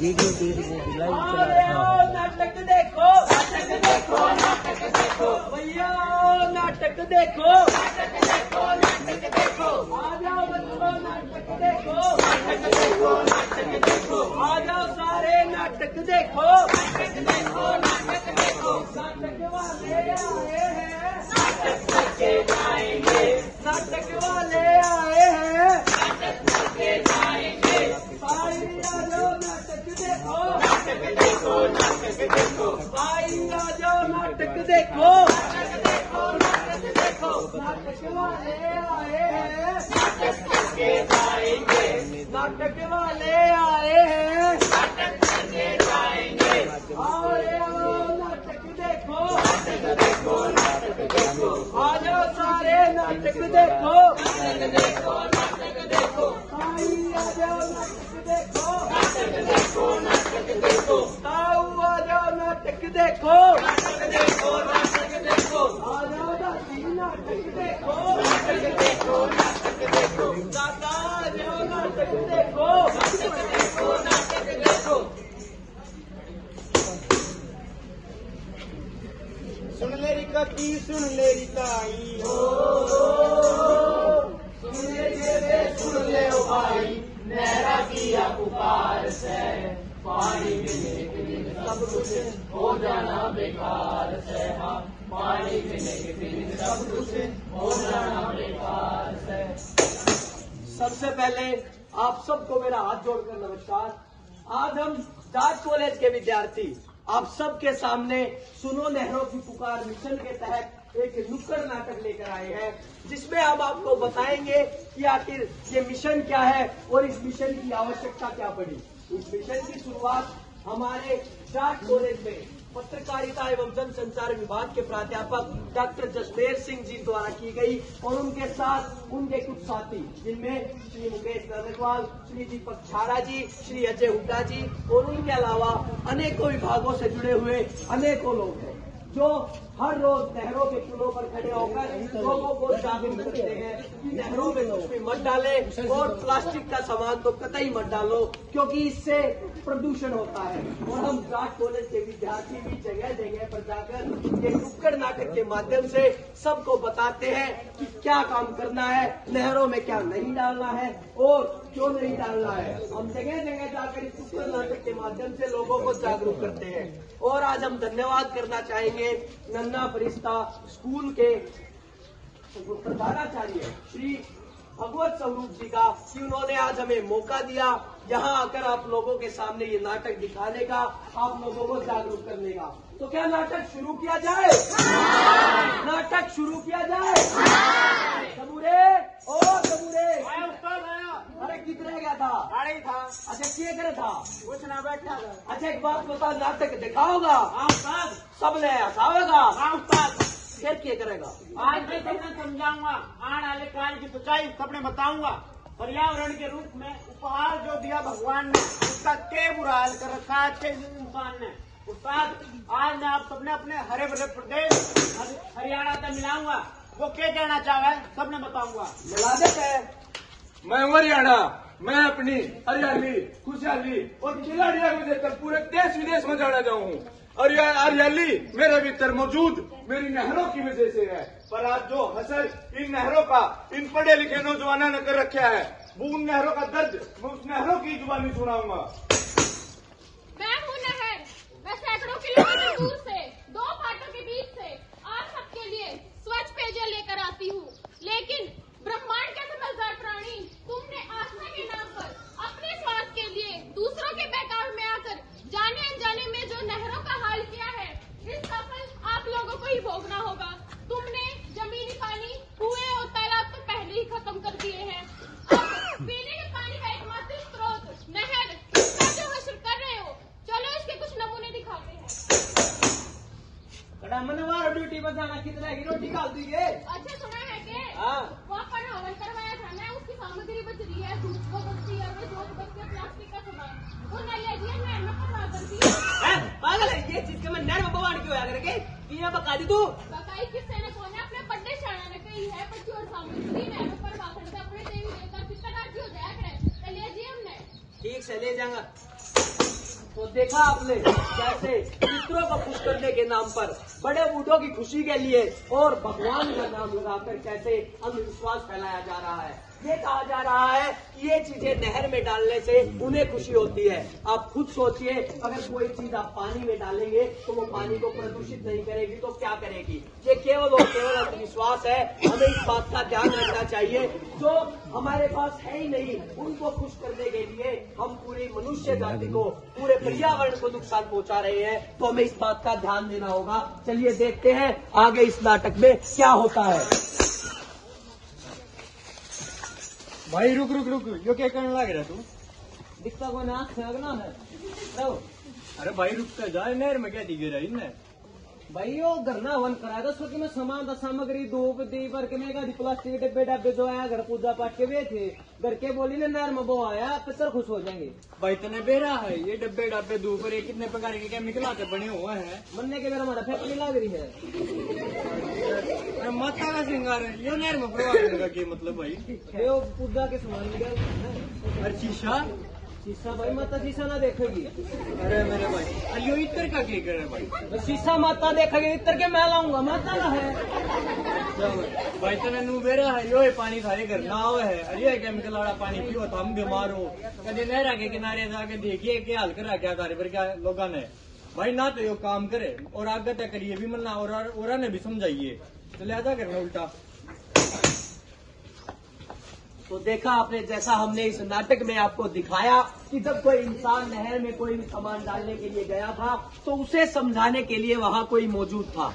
नाटक देखो, नाटक देखो, नाटक देखो भैया, नाटक देखो, नाटक देखो, नाटक देखो। आ जाओ बच्चों, नाटक देखो, नाटक देखो, नाटक देखो। आ जाओ सारे, नाटक देखो, नाटक देखो, नाटक देखो। नाटक वाले आए हैं, नाटक करके जाएंगे। नाटक वाले आए हैं, नाटक करके जाएंगे। सारी आ जाओ, नाटक देखो, नाटक देखो, नाटक देखो। आई आ जाओ, नाटक देखो, नाटक देखो, नाटक देखो। नाटक वाले आए हैं, नाटक करके जाएंगे। नाटक वाले आए हैं, नाटक करके जाएंगे। आओ नाटक देखो, नाटक देखो, नाटक देखो। आ जाओ सारे, नाटक देखो, नाटक देखो, नाटक देखो। आई आ जाओ, नाटक देखो, नाटक देखो, नाटक देखो। ताऊ आ जाओ, नाटक देखो, नाटक देखो, नाटक देखो। आ जाओ दादी, नाटक देखो, नाटक देखो, नाटक देखो। दादा आ जाओ, नाटक देखो, नाटक देखो, नाटक देखो। सुन लेरी कती, सुन लेरी ताई हो, सुन ले रे, सुन ले ओ भाई, नहरा किया पुकार से। पानी पीने के दिन सब कुछ हो जाना बेकार से। हाँ, पानी पीने के दिन सब कुछ हो जाना बेकार से। सबसे पहले आप सबको मेरा हाथ जोड़कर नमस्कार। आज हम जाट कॉलेज के विद्यार्थी आप सबके सामने सुनो नहरों की पुकार मिशन के तहत एक नुक्कड़ नाटक लेकर आए हैं, जिसमें हम आपको बताएंगे कि आखिर ये मिशन क्या है और इस मिशन की आवश्यकता क्या पड़ी। इस मिशन की शुरुआत हमारे जाट कॉलेज में पत्रकारिता एवं जनसंचार विभाग के प्राध्यापक डॉक्टर जसमेर सिंह जी द्वारा की गई और उनके साथ उनके कुछ साथी, जिनमें श्री मुकेश नरवाल, श्री दीपक छारा जी, श्री अजय हुड्डा जी और उनके अलावा अनेकों विभागों से जुड़े हुए अनेकों लोग हैं, जो हर रोज नहरों के पुलों पर खड़े होकर लोगों को जागरूक करते हैं कि नहरों में कुछ भी मत डाले और प्लास्टिक का सामान तो कतई मत डालो, क्योंकि इससे प्रदूषण होता है। और हम जाट कॉलेज के विद्यार्थी भी जगह जगह पर जाकर ये नुक्कड़ नाटक के माध्यम से सबको बताते हैं कि क्या काम करना है, नहरों में क्या नहीं डालना है और क्यों नहीं डालना है। हम जगह जगह जाकर इस नुक्कड़ नाटक के माध्यम से लोगों को जागरूक करते हैं। और आज हम धन्यवाद करना चाहेंगे नन्ना फरिश्ता स्कूल के प्रधानाचार्य श्री भगवत स्वरूप जी का, कि उन्होंने आज हमें मौका दिया यहाँ आकर आप लोगों के सामने ये नाटक दिखाने का, आप लोगों को जागरूक करने का। तो क्या नाटक शुरू किया जाए? नाटक शुरू किया जाए? सबूरे ओ सबूरे, अरे कितने गया था? गाड़ी था। अच्छा किए करे था? कुछ ना बैठा था। अच्छा एक बात बता, नाटक दिखाओगा? हाँ उस्ताद। सबने हंसावेगा? हाँ उस्ताद। फिर क्या करेगा? आज मैं सबने समझाऊंगा, आने वाले काल की सच्चाई सबने बताऊंगा। पर्यावरण के रूप में उपहार जो दिया भगवान ने, उसका क्या बुरा हाल कर रखा है आज के इंसान ने। उस्ताद आज मैं आप सबने अपने हरे भरे प्रदेश हरियाणा से मिलाऊंगा, वो क्या कहना चाहे सबने बताऊंगा। मिला देते हैं। मैं हरियाणा, मैं अपनी हरियाली, खुशहाली और खिलाड़ियों को देखकर पूरे देश विदेश में जाना चाहूँ। और यह हरियाली मेरे भीतर मौजूद मेरी नहरों की वजह से है। पर आज जो हसर इन नहरों का इन पढ़े लिखे नौजवानों ने कर रखा है, वो उन नहरों का दर्द मैं उस नहरों की जुबानी सुनाऊंगा। मैं हूँ नहर, मैं सैकड़ों किलोमीटर दूर से, दो फाटकों के बीच से आप सबके लिए स्वच्छ पेयजल लेकर आती हूँ। लेकिन ब्रह्मांड के समझदार प्राणी, तुमने आस्था के नाम पर अपने स्वार्थ के लिए दूसरों के बहकाव में आकर जाने अनजाने में जो नहरों का हाल किया है, इसका फल आप लोगों को ही भोगना होगा। तुमने जमीनी पानी, कुएं और तालाब तो पहले ही खत्म कर दिए हैं। अब पीने के पानी का एकमात्र स्रोत नहर, इसका जो हश्र कर रहे हो, चलो इसके कुछ नमूने दिखाते हैं। बड़ा मनवार ड्यूटी पर जाना, कितना की रोटी डाल दीजिए। अच्छा सुना है कि हाँ। वहाँ पर हवन करवाया था ना, उसकी सामग्री बच रही है, दूध को बचती है, प्लास्टिक का सामान, वो नलिया जी नहर में करवा करती है। पागल है ये चीज के मैं नहर में बवाड़ क्यों आया करके? पीना पका दी तू? बकाई किससे ने कौन है अपने बड्डे शाना ने कही है, पर जो सामग्री नहर पर वाखड़ से अपने देवी देवता कितना राजी हो जाया करे। नलिया जी हमने ठीक से ले जाऊंगा। तो देखा आपने कैसे पितरों को खुश करने के नाम पर बड़े बूढ़ों की खुशी के लिए और भगवान का नाम लगाकर कैसे अंधविश्वास फैलाया जा रहा है। ये कहा जा रहा है कि ये चीजें नहर में डालने से उन्हें खुशी होती है। आप खुद सोचिए, अगर कोई चीज आप पानी में डालेंगे तो वो पानी को प्रदूषित नहीं करेगी तो क्या करेगी। ये केवल और केवल अंधविश्वास है। हमें इस बात का ध्यान रखना चाहिए। जो हमारे पास है ही नहीं, उनको खुश करने के लिए हम पूरी मनुष्य जाति को, पूरे पर्यावरण को नुकसान पहुंचा रहे हैं। तो हमें इस बात का ध्यान देना होगा। चलिए देखते हैं आगे इस नाटक में क्या होता है। भाई रुक रुक रुक, यो क्या करने लग रहा तू? दिखता को ना अगना है। रहो। अरे भाई रुक कर जा, नहर में क्या दिखे रही ने? भाई यो घर ना हवन कराया था, उसमें सामान था, सामग्री धूप दी पर के प्लास्टिक के डब्बे डब्बे जो आया घर पूजा पाठ के वे थे। घर के बोली ने नहर में वो आया, पितर खुश हो जाएंगे। भाई तने बेरा है ये डब्बे डब्बे धूप पर कितने प्रकार के केमिकल आते बने हुए हैं। मरने के बेरा हमारा फैक्ट्री लग रही है। अरे माता का श्रृंगार है यो नहर में प्रवाह करने का क्या मतलब भाई? यो पूजा के सामान निकाल। अरे शीशा शीशा भाई माता शीशा ना देखेगी। अरे मेरे भाई, अरे यो इतर का क्या करे भाई? शीशा माता देखेगी, इतर के मैं लाऊंगा, माता ना है। भाई तने नू बेरा है यो पानी थारे घर ना आवे है। अरे केमिकल वाला पानी पियो तो हम बीमार हो। कभी नहर के किनारे जाके देखिए क्या हाल करा क्या तारे पर क्या लोगों ने। भाई ना तो यो काम करे और आगे तक करिए भी मना और ने भी समझाइए, तो लिहाजा करना उल्टा। तो देखा आपने, जैसा हमने इस नाटक में आपको दिखाया कि जब कोई इंसान नहर में कोई भी सामान डालने के लिए गया था तो उसे समझाने के लिए वहां कोई मौजूद था।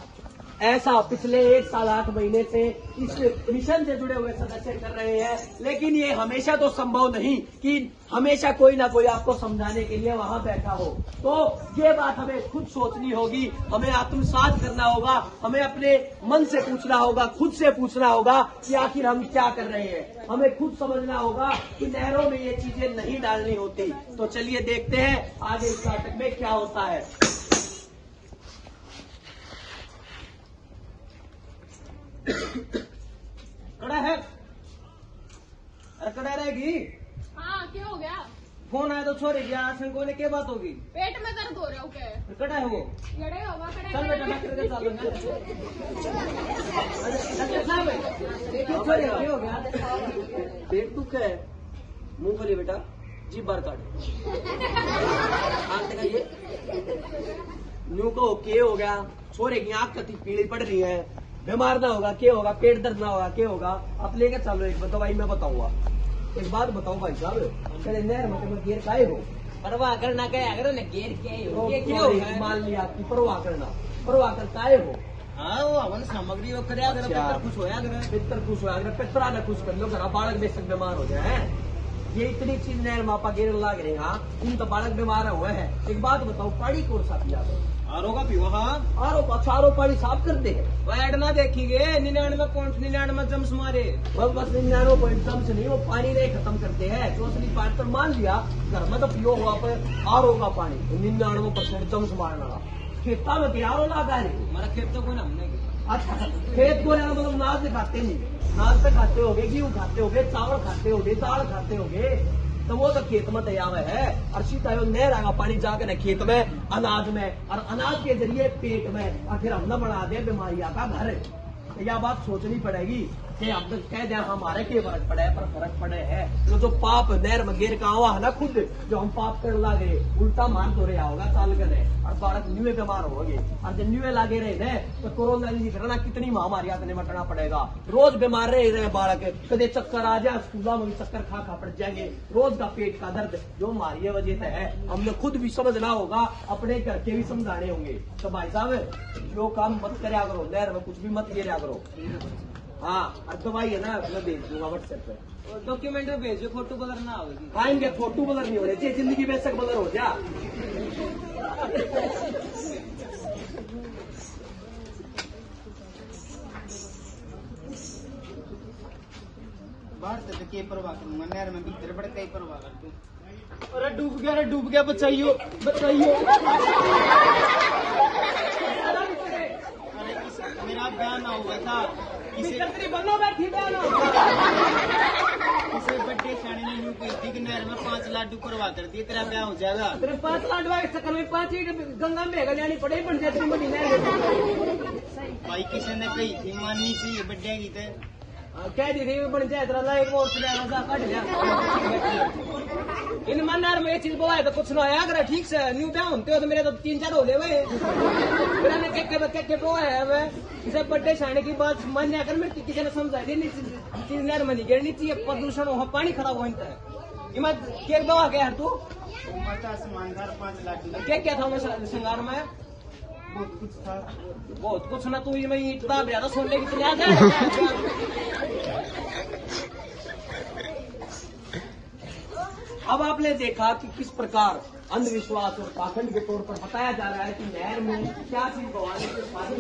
ऐसा पिछले 1 साल 8 महीने से इस मिशन से जुड़े हुए सदस्य कर रहे हैं। लेकिन ये हमेशा तो संभव नहीं कि हमेशा कोई ना कोई आपको समझाने के लिए वहां बैठा हो। तो ये बात हमें खुद सोचनी होगी, हमें आत्मसात करना होगा, हमें अपने मन से पूछना होगा, खुद से पूछना होगा कि आखिर हम क्या कर रहे हैं। हमें खुद समझना होगा कि नहरों में ये चीजें नहीं डालनी होती। तो चलिए देखते हैं आगे इस नाटक में क्या होता है। कड़ा है, अरे कड़ा रहेगी। हाँ क्या हो गया? फोन आया तो छोड़ गया। शंको ने क्या बात होगी? पेट में दर्द हो रहा हो क्या? कड़ा है वो। लड़े होगा चल बेटा डॉक्टर के साथ डॉक्टर साहब क्यों हो गया? पेट दुख है, मुंह खोलिए बेटा, जीभ बाहर काट। आंख दिखाइए। न्यू को के हो गया, छोरे की आंख कति पीली पड़ रही है, बीमार ना होगा क्या होगा, पेट दर्द ना होगा क्या होगा। आप लेकर चलो एक दवाई मैं बताऊंगा। एक बात बताओ भाई साहब, नहर में गेर काहे हो? परवाह करना क्या करो ना, गेर क्या हो? मान लिया आपकी परवाह करना, परवाह कर काहे हो? हाँ वो हवन सामग्री वो करे अगर पितर खुश होया अगर पितर खुश होया अगर पितरा ने खुश कर लो, घर बालक बेशक बीमार हो जाए। ये इतनी चीज नहर मापा गेर लाग रहे। हाँ इन तो बालक बीमार हुए हैं। एक बात बताओ, पानी कौन सा पिया दो? आरो का पीवा। हाँ आरो पानी साफ करते हैं। वो ऐड ना देखेंगे 99.99 जम्स मारे। बस 99 जम्स नहीं, वो पानी नहीं खत्म करते हैं। तो असली पानी पर मान लिया घर में तो पियो हुआ पर आरो का पानी 99% जम्स मारने वाला। खेता में आरो लगा रहे हमारा खेत तो कोई ना हमने। अच्छा खेत को मतलब नाज खाते नहीं, नाज पे खाते होगे, गेहूँ खाते होगे, चावल खाते होगे, दाल खाते होगे, तो वो तो खेत में तैयार है। और सीधा नहर आएगा पानी जाकर खेत में, अनाज में, और अनाज के जरिए पेट में, और फिर हमने बढ़ा दे बीमारियां का घर। तो यह बात सोचनी पड़ेगी कि अब तक कह दें हमारे के फर्क पड़े पर फर्क पड़े है। तो जो पाप नहर में गिर का हुआ है ना, खुद जो हम पाप कर लागे उल्टा मार तो रहा होगा चाल कर और बालक न्यूए बीमार हो गए। और जब न्यूए लागे रहे थे तो कोरोना नहीं कितनी महामारियां निपटना पड़ेगा। रोज बीमार रहे बालक, कदे चक्कर आ जाए, स्कूलों में भी चक्कर खा पड़ जाएंगे, रोज का पेट का दर्द जो हमारी वजह से है। हमने खुद भी समझना होगा, अपने घर के भी समझाने होंगे। तो भाई साहब जो काम मत करया करो, नहर में कुछ भी मत गिरा करो। हाँ और दवाई है ना मैं भेज दूंगा व्हाट्सएप पे, डॉक्यूमेंट में भेजो, फोटो बलर ना होगी। आएंगे फोटो बलर नहीं हो रहे, जिंदगी बेशक बलर हो जा। बाहर से तो क्या परवाह करूंगा, नहर में भीतर बड़े कई परवाह कर दूं। अरे डूब गया, बचाइयो बचाइयो। मेरा बयान ना हुआ था किसी बनो बैठी किसी बड्डे शाने ने यूं कही थी कि नहर में 5 लाडू करवा कर दिए, तेरा ब्याह हो जाएगा। तेरे 5 लाडवा के चक्कर में 5 ही गंगा में जानी पड़े बन जाती बड़ी नहर। भाई किसी ने कही थी माननी चाहिए बड्डे की थे कह दी रही बन जाए तेरा लाइक और कट लिया इन मन यार में चीज बोला है तो कुछ ना आया अगर ठीक से न्यू ब्याह होते हो तो मेरे तो 3-4 हो ले मैंने के बोला है मैं इसे बड्डे छाने की बात मान कर मैं किसी ने समझाई दी चीज नहर में नहीं गिरनी चाहिए, प्रदूषण वहाँ पानी खराब होता है। इमत केक दवा क्या तू माता समानदार 5 लाडू केक क्या था उन्हें श्रृंगार में बहुत कुछ था। बहुत कुछ ना तू मैं किताब ज्यादा सोने की चला जाए। अब आपने देखा कि किस प्रकार अंधविश्वास और पाखंड के तौर पर बताया जा रहा है कि नहर में क्या चीज बहाने से शादी,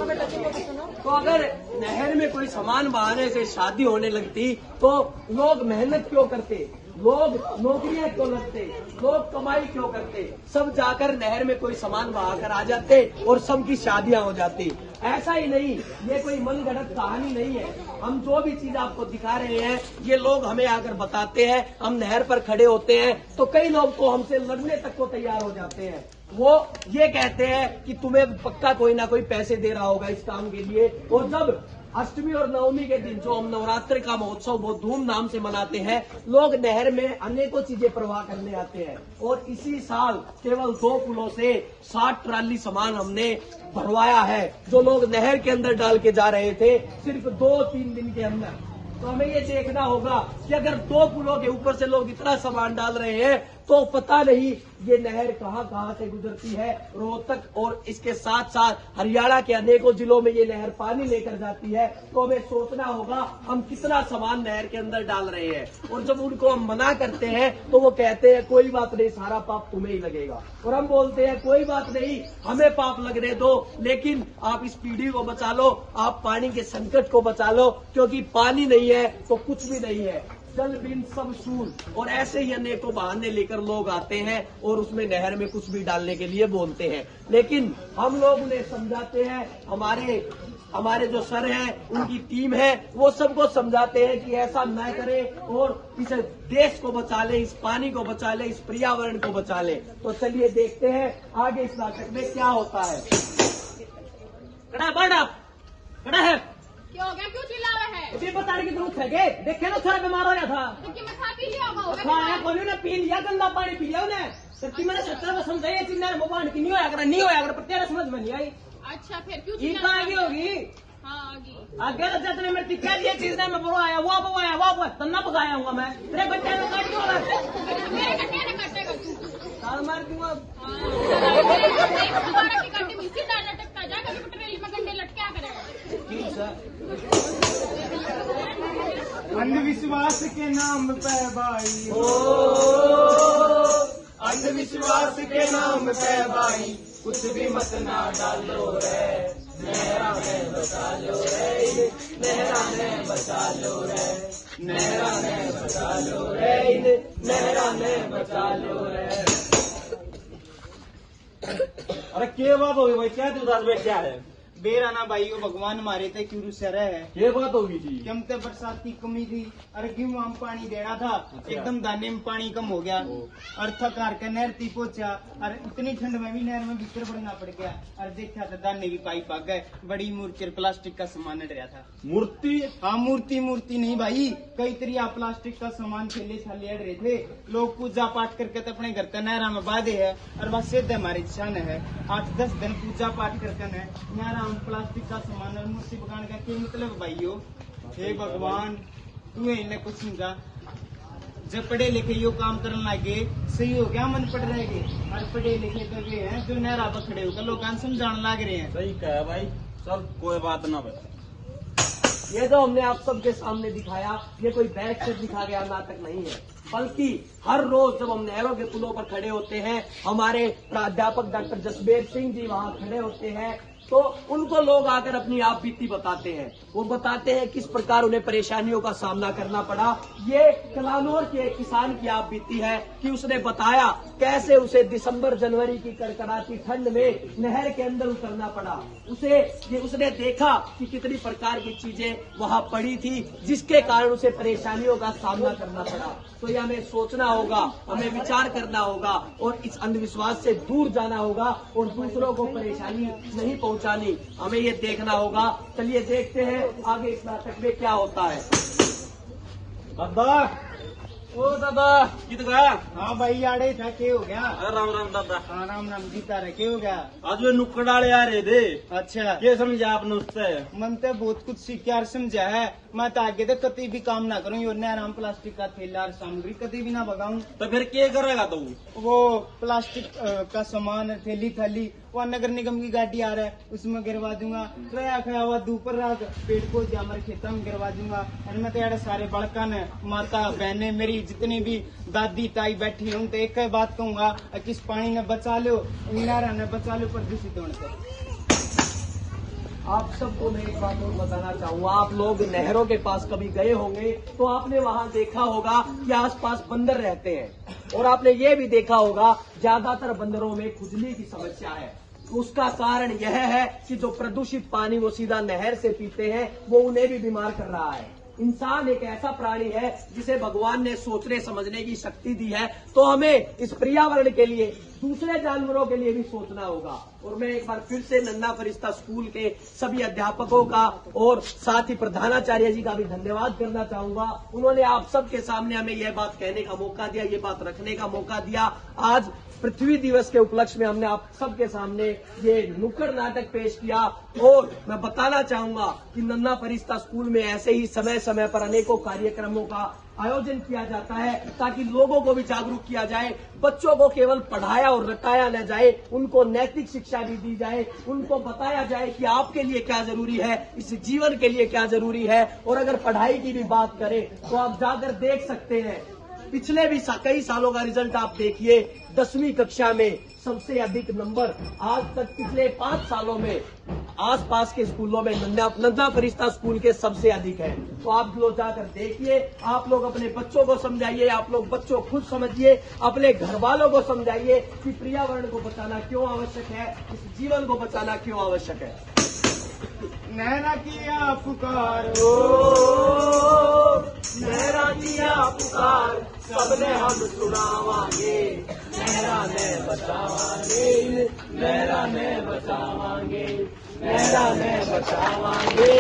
तो अगर नहर में कोई सामान बहाने से शादी होने लगती तो लोग मेहनत क्यों करते, लोग नौकरियां क्यों लगते, लोग कमाई क्यों करते, सब जाकर नहर में कोई सामान बहाकर आ जाते और सबकी शादियां हो जाती। ऐसा ही नहीं, ये कोई मनगढ़ंत कहानी नहीं है। हम जो भी चीज आपको दिखा रहे हैं ये लोग हमें आकर बताते हैं। हम नहर पर खड़े होते हैं तो कई लोग तो हमसे लड़ने तक को तैयार हो जाते हैं। वो ये कहते हैं कि तुम्हें पक्का कोई ना कोई पैसे दे रहा होगा इस काम के लिए। और जब अष्टमी और नवमी के दिन जो हम नवरात्रि का महोत्सव बहुत धूमधाम से मनाते हैं, लोग नहर में अनेकों चीजें प्रवाह करने आते हैं। और इसी साल केवल 2 पुलों से 60 ट्राली सामान हमने भरवाया है जो लोग नहर के अंदर डाल के जा रहे थे सिर्फ 2-3 दिन के अंदर। तो हमें ये देखना होगा कि अगर 2 पुलों के ऊपर से लोग इतना सामान डाल रहे हैं तो पता नहीं ये नहर कहां से गुजरती है। रोहतक और इसके साथ साथ हरियाणा के अनेकों जिलों में ये नहर पानी लेकर जाती है। तो हमें सोचना होगा हम कितना सामान नहर के अंदर डाल रहे हैं। और जब उनको हम मना करते हैं तो वो कहते हैं कोई बात नहीं, सारा पाप तुम्हें ही लगेगा। और हम बोलते हैं कोई बात नहीं, हमें पाप लगने दो, लेकिन आप इस पीढ़ी को बचा लो, आप पानी के संकट को बचा लो, क्योंकि पानी नहीं है तो कुछ भी नहीं है। जल बिन सब शूल। और ऐसे ही अनेकों बहाने लेकर लोग आते हैं और उसमें नहर में कुछ भी डालने के लिए बोलते हैं। लेकिन हम लोग उन्हें समझाते हैं, हमारे जो सर हैं उनकी टीम है वो सबको समझाते हैं कि ऐसा न करें और इस देश को बचा ले, इस पानी को बचा ले, इस पर्यावरण को बचा ले। तो चलिए देखते हैं आगे इस नाटक में क्या होता है। खड़ा है क्या हो गया, क्यों चिल्ला रहे हैं? इसे बताने की जरूरत है क्या? देखे ना थोड़ा बीमार हो रहा था। क्योंकि मसा पी लिया होगा। हाँ कोई ने पी लिया, गंदा पानी पी लिया उन्हें। सच्ची मैंने 17 में समझाई चीज मोबाइल की नहीं होया अगर तेरा समझ में नहीं आई। अच्छा फिर क्यों चिल्ला आगे होगी? हाँ आगे आगे तो जब मैं टिक्का दिया चीज ने मैं बोलो आया वो तन्ना पकाया हूँ मैं तेरे बच्चे ने काट क्यों मेरे कट्टे ने काटेगा तू। साल मार दूंगा। दोबारा की काटे में सीधा लटकता जा, कभी पटरेली में गंडे लटका करेगा। ठीक सर। अंधविश्वास के नाम पे भाई, अंधविश्वास के नाम पे भाई कुछ भी मत ना डालो रे, नहरा में बचा लो रे, नहरा में बचा लो रे, नहरा में बचा लो रे, नहरा में बचा लो रे। अरे क्या बात होगी भाई, क्या उदास में क्या है? बेराना भाई वो भगवान मारे थे क्यों से रहे। ये बात होगी थी कि हम तो बरसात की कमी थी और गेहूं हम पानी देना था, एकदम दाने में पानी कम हो गया और थकार के नहर ती पहुंचा और इतनी ठंड में भी नहर में भीतर बढ़ना पड़ गया और देखा तो दाने भी पाइप आ गए। बड़ी मूर्ति प्लास्टिक का सामान अड़ रहा था। मूर्ति? हाँ मूर्ति नहीं भाई, कई तरिया प्लास्टिक का सामान थैले छाले अड़ रहे थे। लोग पूजा पाठ करके तो अपने घर का नहरा में बांधे है और बस सिद्ध हमारी इच्छा है 8-10 दिन पूजा पाठ करके नहरा प्लास्टिक का सामान और मूर्ति पकाने का क्या मतलब भाइयों? हे भगवान तू इन्हें कुछ समझा। जब पढ़े लिखे यो काम करने लगे सही हो गया, मन पढ़ रहे और पढ़े लिखे तो वे हैं जो नहरा पर खड़े होकर लोग समझाने लग रहे हैं। सही कहा भाई, चल कोई बात ना भाई। ये जो हमने आप सबके सामने दिखाया ये कोई बैक से दिखा गया नाटक नहीं है, बल्कि हर रोज जब हम नहरों के पुलों पर खड़े होते हैं हमारे प्राध्यापक डॉक्टर जसबीर सिंह जी वहाँ खड़े होते हैं तो उनको लोग आकर अपनी आप बीती बताते हैं। वो बताते हैं किस प्रकार उन्हें परेशानियों का सामना करना पड़ा। ये कलानौर के एक किसान की आप बीती है कि उसने बताया कैसे उसे दिसंबर जनवरी की कड़कड़ाती ठंड में नहर के अंदर उतरना पड़ा। उसने देखा कि कितनी प्रकार की चीजें वहां पड़ी थी जिसके कारण उसे परेशानियों का सामना करना पड़ा। तो ये हमें सोचना होगा, हमें विचार करना होगा और इस अंधविश्वास से दूर जाना होगा और दूसरों को परेशानी नहीं पहुंचानी। हमें ये देखना होगा। चलिए देखते हैं आगे इस नाटक में क्या होता है। दादा, ओ दादा, कित गया? हाँ भाई आड़े था, के हो गया? राम राम दादा। हाँ राम राम जीता रहे, के हो गया? आज वे नुक्कड़ वाले आ रहे थे। अच्छा, ये समझा आपने उससे? मन तो बहुत कुछ सीखा और समझा है। मैं तो आगे तो कभी भी काम ना करूँ, और आराम प्लास्टिक का थैला और सामग्री कभी भी ना भगाऊं। तो फिर क्या करेगा तू? वो प्लास्टिक का सामान थैली थैली वो नगर निगम की गाड़ी आ रहा है उसमें गिरवा दूंगा। खया खया हुआ दोपहर रात पेड़ को हमारे खेतों में गिरवा दूंगा। और मैं तो यार सारे बड़का ने माता बहने मेरी जितनी भी दादी ताई बैठी हूँ तो एक ही बात कहूंगा, किस पानी ने बचा लो, इनारा ने बचा लो प्रदूषित होने से। आप सबको मैं एक बात और बताना चाहूंगा। आप लोग नहरों के पास कभी गए होंगे तो आपने वहां देखा होगा कि आसपास बंदर रहते हैं, और आपने ये भी देखा होगा ज्यादातर बंदरों में खुजली की समस्या है। उसका कारण यह है कि जो प्रदूषित पानी वो सीधा नहर से पीते हैं वो उन्हें भी बीमार कर रहा है। इंसान एक ऐसा प्राणी है जिसे भगवान ने सोचने समझने की शक्ति दी है, तो हमें इस पर्यावरण के लिए दूसरे जानवरों के लिए भी सोचना होगा। और मैं एक बार फिर से नन्ना फरिश्ता स्कूल के सभी अध्यापकों का और साथ ही प्रधानाचार्य जी का भी धन्यवाद करना चाहूंगा। उन्होंने आप सबके सामने हमें यह बात कहने का मौका दिया, ये बात रखने का मौका दिया। आज पृथ्वी दिवस के उपलक्ष्य में हमने आप सबके सामने ये नुक्कड़ नाटक पेश किया। और मैं बताना चाहूंगा कि नन्ना फरिश्ता स्कूल में ऐसे ही समय समय पर अनेकों कार्यक्रमों का आयोजन किया जाता है ताकि लोगों को भी जागरूक किया जाए। बच्चों को केवल पढ़ाया और रटाया न जाए, उनको नैतिक शिक्षा भी दी जाए, उनको बताया जाए कि आपके लिए क्या जरूरी है, इस जीवन के लिए क्या जरूरी है। और अगर पढ़ाई की भी बात करें तो आप जाकर देख सकते हैं, पिछले भी कई सालों का रिजल्ट आप देखिए। 10वीं कक्षा में सबसे अधिक नंबर आज तक पिछले 5 सालों में आसपास के स्कूलों में नन्ना फरिश्ता स्कूल के सबसे अधिक है। तो आप लोग जाकर देखिए, आप लोग अपने बच्चों को समझाइए, आप लोग बच्चों खुद समझिए, अपने घर वालों को समझाइए कि पर्यावरण को बचाना क्यों आवश्यक है, इस जीवन को बचाना क्यों आवश्यक है। नैना किया पुकार, नहरा किया पुकार, सबने हम सुनावांगे, नहरा ने बचावांगे, नहरा ने बचावांगे, नहरा ने बचावांगे।